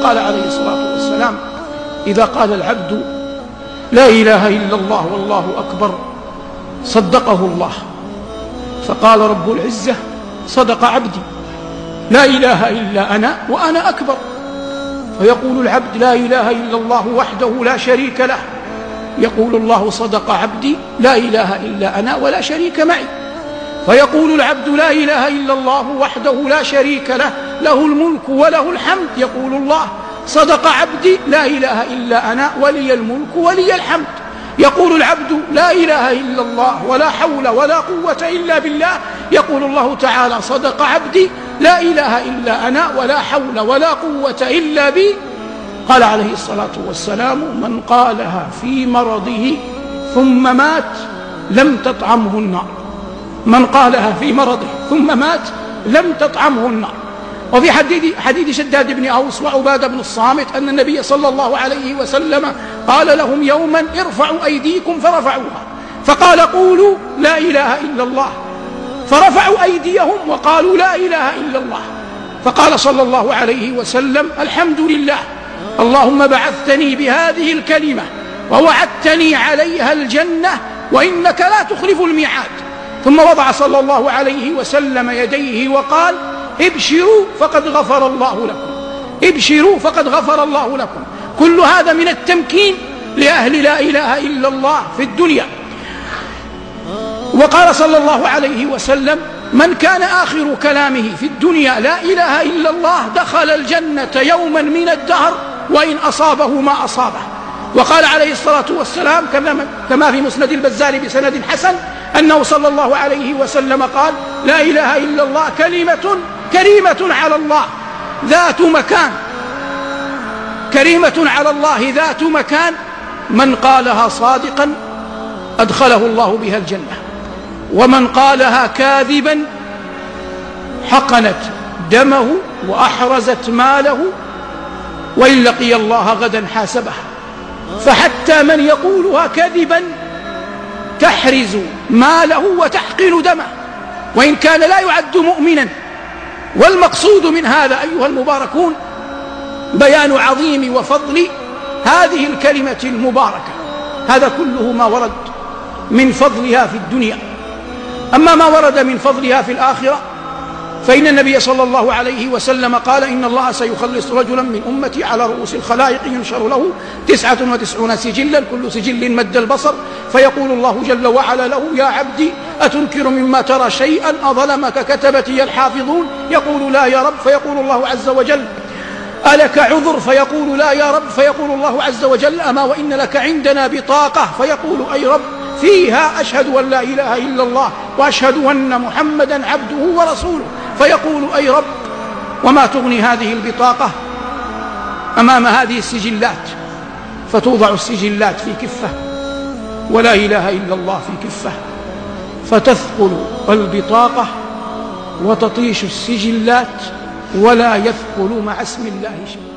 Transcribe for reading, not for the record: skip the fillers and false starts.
قال عليه الصلاة والسلام: إذا قال العبد لا إله إلا الله والله أكبر صدقه الله. فقال رب العزة: صدق عبدي، لا إله إلا أنا وأنا أكبر. فيقول العبد: لا إله إلا الله وحده لا شريك له. يقول الله: صدق عبدي، لا إله إلا أنا ولا شريك معي. فيقول العبد: لا إله إلا الله وحده لا شريك له، له الملك وله الحمد. يقول الله: صدق عبدي، لا إله إلا أنا ولي الملك ولي الحمد. يقول العبد: لا إله إلا الله ولا حول ولا قوة إلا بالله. يقول الله تعالى: صدق عبدي، لا إله إلا أنا ولا حول ولا قوة إلا بي. قال عليه الصلاة والسلام: من قالها في مرضه ثم مات لم تطعمه النار. من قالها في مرضه ثم مات لم تطعمه النار. وفي حديث شداد بن أوس وعبادة بن الصامت أن النبي صلى الله عليه وسلم قال لهم يوما: ارفعوا أيديكم، فرفعوها، فقال: قولوا لا إله إلا الله. فرفعوا أيديهم وقالوا لا إله إلا الله. فقال صلى الله عليه وسلم: الحمد لله، اللهم بعثتني بهذه الكلمة ووعدتني عليها الجنة وإنك لا تخلف الميعاد. ثم وضع صلى الله عليه وسلم يديه وقال: ابشروا فقد غفر الله لكم، ابشروا فقد غفر الله لكم. كل هذا من التمكين لأهل لا إله إلا الله في الدنيا. وقال صلى الله عليه وسلم: من كان آخر كلامه في الدنيا لا إله إلا الله دخل الجنة يوما من الدهر وإن أصابه ما أصابه. وقال عليه الصلاة والسلام كما في مسند البزار بسند حسن أنه صلى الله عليه وسلم قال: لا إله إلا الله كلمة كريمة على الله ذات مكان، كريمة على الله ذات مكان، من قالها صادقا أدخله الله بها الجنة، ومن قالها كاذبا حقنت دمه وأحرزت ماله، وإن لقي الله غدا حاسبه. فحتى من يقولها كذبا تحرز ماله وتحقن دمه، وإن كان لا يعد مؤمنا. والمقصود من هذا أيها المباركون بيان عظيم وفضل هذه الكلمة المباركة. هذا كله ما ورد من فضلها في الدنيا. أما ما ورد من فضلها في الآخرة فإن النبي صلى الله عليه وسلم قال: إن الله سيخلص رجلا من أمتي على رؤوس الخلائق ينشر له 99 سجلا كل سجل مد البصر، فيقول الله جل وعلا له: يا عبدي أتنكر مما ترى شيئا أظلمك كتبتي الحافظون؟ يقول: لا يا رب. فيقول الله عز وجل: ألك عذر؟ فيقول: لا يا رب. فيقول الله عز وجل: أما وإن لك عندنا بطاقة. فيقول: أي رب، فيها أشهد أن لا إله إلا الله وأشهد أن محمدا عبده ورسوله. فيقول: أي رب، وما تغني هذه البطاقة أمام هذه السجلات؟ فتوضع السجلات في كفة ولا إله إلا الله في كفة، فتثقل البطاقة وتطيش السجلات ولا يثقل مع اسم الله شيء.